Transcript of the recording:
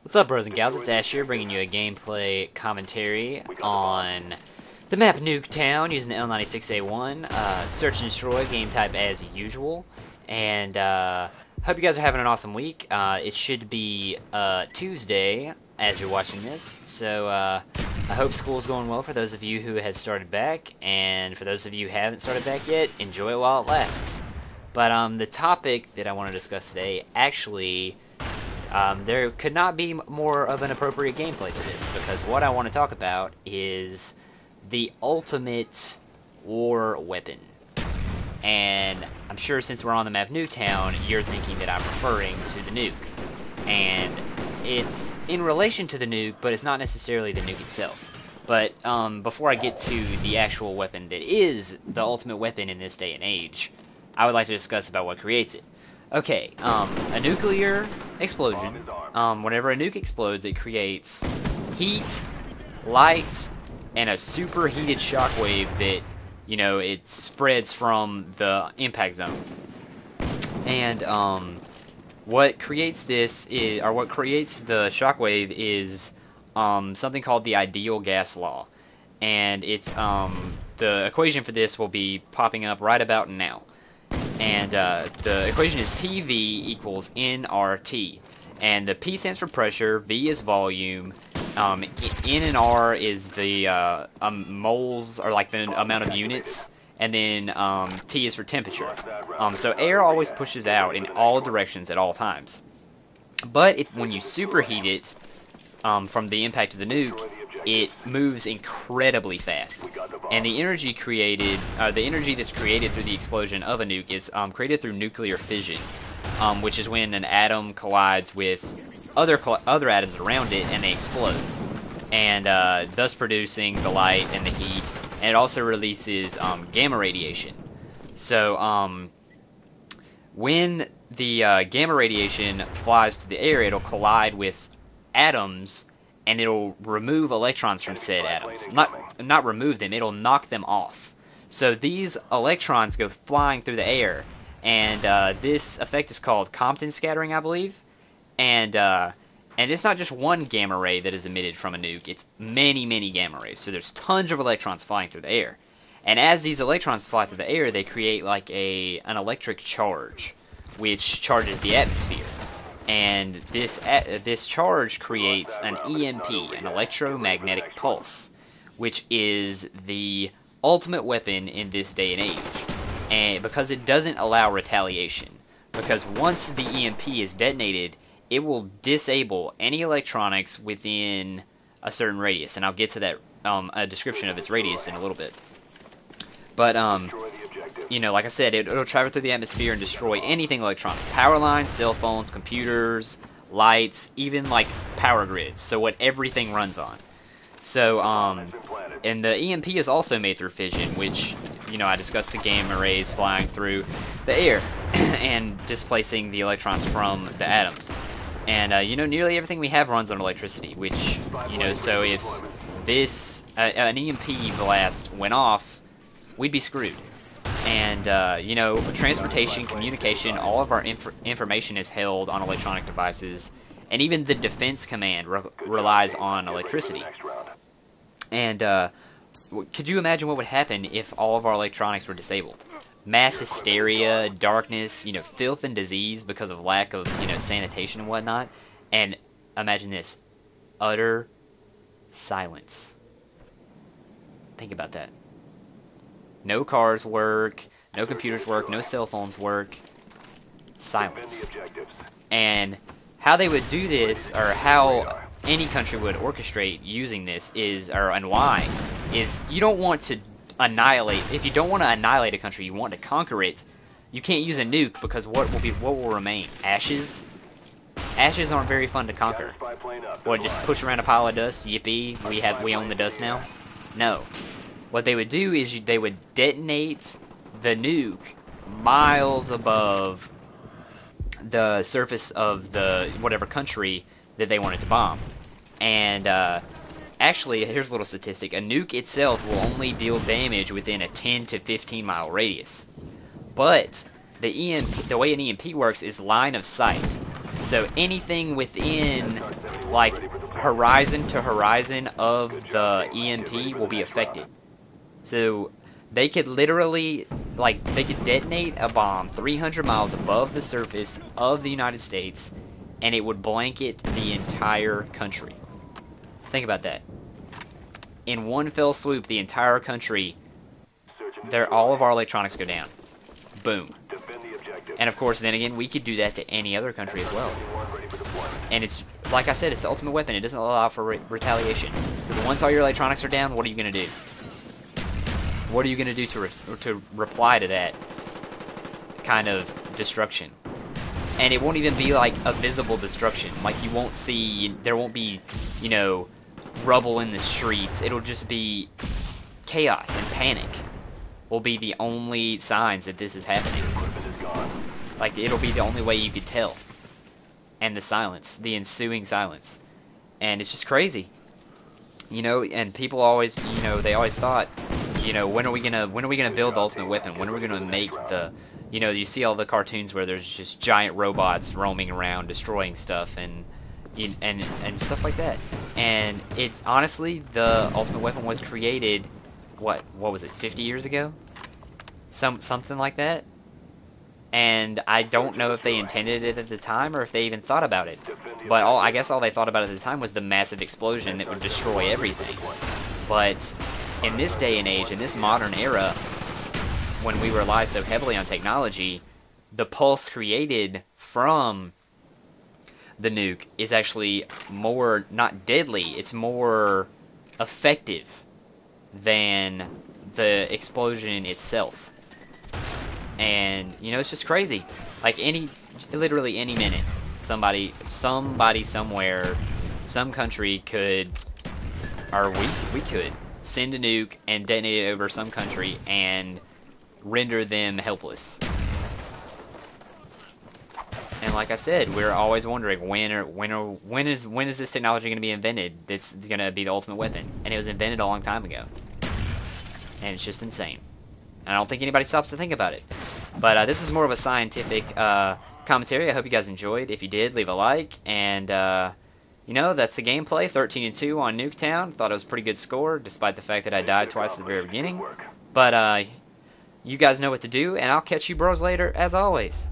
What's up, bros and gals? It's Ash here, bringing you a gameplay commentary on the map Nuketown using the L96A1. Search and destroy, game type as usual. And hope you guys are having an awesome week. It should be Tuesday as you're watching this, so I hope school's going well for those of you who have started back, and for those of you who haven't started back yet, enjoy it while it lasts. But the topic that I want to discuss today, actually, there could not be more of an appropriate gameplay for this, because what I want to talk about is the ultimate war weapon. And I'm sure since we're on the map Nuketown, you're thinking that I'm referring to the nuke. And it's in relation to the nuke, but it's not necessarily the nuke itself. But before I get to the actual weapon that is the ultimate weapon in this day and age, I would like to discuss about what creates it. Okay, a nuclear explosion, whenever a nuke explodes, it creates heat, light, and a superheated shockwave that, you know, it spreads from the impact zone. And, what creates this is, or what creates the shockwave is, something called the ideal gas law. And it's, the equation for this will be popping up right about now. And the equation is PV equals nRT. And the P stands for pressure, V is volume, N and R is the moles, or like the amount of units, and then T is for temperature. So air always pushes out in all directions at all times. But when you superheat it from the impact of the nuke, it moves incredibly fast, and the energy created, the energy that's created through the explosion of a nuke is created through nuclear fission, which is when an atom collides with other atoms around it and they explode, and thus producing the light and the heat. And it also releases gamma radiation. So when the gamma radiation flies through the air, it'll collide with atoms, and it'll remove electrons from said atoms. Not remove them, it'll knock them off. So these electrons go flying through the air, and this effect is called Compton scattering, I believe. And it's not just one gamma ray that is emitted from a nuke, it's many, many gamma rays. So there's tons of electrons flying through the air. And as these electrons fly through the air, they create like an electric charge, which charges the atmosphere. And this charge creates an EMP, an electromagnetic pulse, which is the ultimate weapon in this day and age, and because it doesn't allow retaliation. Because once the EMP is detonated, it will disable any electronics within a certain radius, and I'll get to that a description of its radius in a little bit. But you know, like I said, it'll travel through the atmosphere and destroy anything electronic. Power lines, cell phones, computers, lights, even like power grids. So what everything runs on. So, and the EMP is also made through fission, which, you know, I discussed the gamma rays flying through the air and displacing the electrons from the atoms. And, you know, nearly everything we have runs on electricity, which, you know, so if this, an EMP blast went off, we'd be screwed. And, you know, transportation, communication, all of our information is held on electronic devices, and even the defense command relies on electricity. And, could you imagine what would happen if all of our electronics were disabled? Mass hysteria, darkness, you know, filth and disease because of lack of, you know, sanitation and whatnot. And imagine this, utter silence. Think about that. No cars work, no computers work, no cell phones work. Silence. And how they would do this, or how any country would orchestrate using this is, and why, is you don't want to annihilate, if you don't want to annihilate a country, you want to conquer it, you can't use a nuke, because what will remain? Ashes? Ashes aren't very fun to conquer. What, just push around a pile of dust, yippee, we own the dust now? No. What they would do is they would detonate the nuke miles above the surface of the whatever country that they wanted to bomb. And actually, here's a little statistic. A nuke itself will only deal damage within a 10 to 15 mile radius. But the way an EMP works is line of sight. So anything within, like, horizon to horizon of the EMP will be affected. So they could literally, like, they could detonate a bomb 300 miles above the surface of the United States, and it would blanket the entire country. Think about that. In one fell swoop, the entire country, all of our electronics go down. Boom. And of course, then again, we could do that to any other country as well. And it's, like I said, it's the ultimate weapon. It doesn't allow for retaliation. Because once all your electronics are down, what are you going to do? What are you going to do to reply to that kind of destruction? And it won't even be like a visible destruction. Like, you won't see, there won't be, you know, rubble in the streets. It'll just be chaos and panic will be the only signs that this is happening. Like, it'll be the only way you could tell. And the silence, the ensuing silence. And it's just crazy. You know, and people always, you know, they always thought, you know, when are we gonna build the ultimate weapon? When are we gonna make the, you know, you see all the cartoons where there's just giant robots roaming around destroying stuff and stuff like that. And it honestly, the ultimate weapon was created, what was it, 50 years ago? Something like that. And I don't know if they intended it at the time or if they even thought about it. But I guess all they thought about at the time was the massive explosion that would destroy everything. But in this day and age, in this modern era, when we rely so heavily on technology, the pulse created from the nuke is actually more, not deadly, it's more effective than the explosion itself. And, you know, it's just crazy. Like, literally any minute, somebody somewhere, some country could, or we could send a nuke and detonate it over some country and render them helpless. And like I said, we're always wondering when is this technology going to be invented that's going to be the ultimate weapon? And it was invented a long time ago. And it's just insane. I don't think anybody stops to think about it. But this is more of a scientific commentary. I hope you guys enjoyed. If you did, leave a like. And, you know, that's the gameplay. 13-2 on Nuketown. Thought it was a pretty good score, despite the fact that I died twice at the very beginning. But, you guys know what to do, and I'll catch you bros later, as always.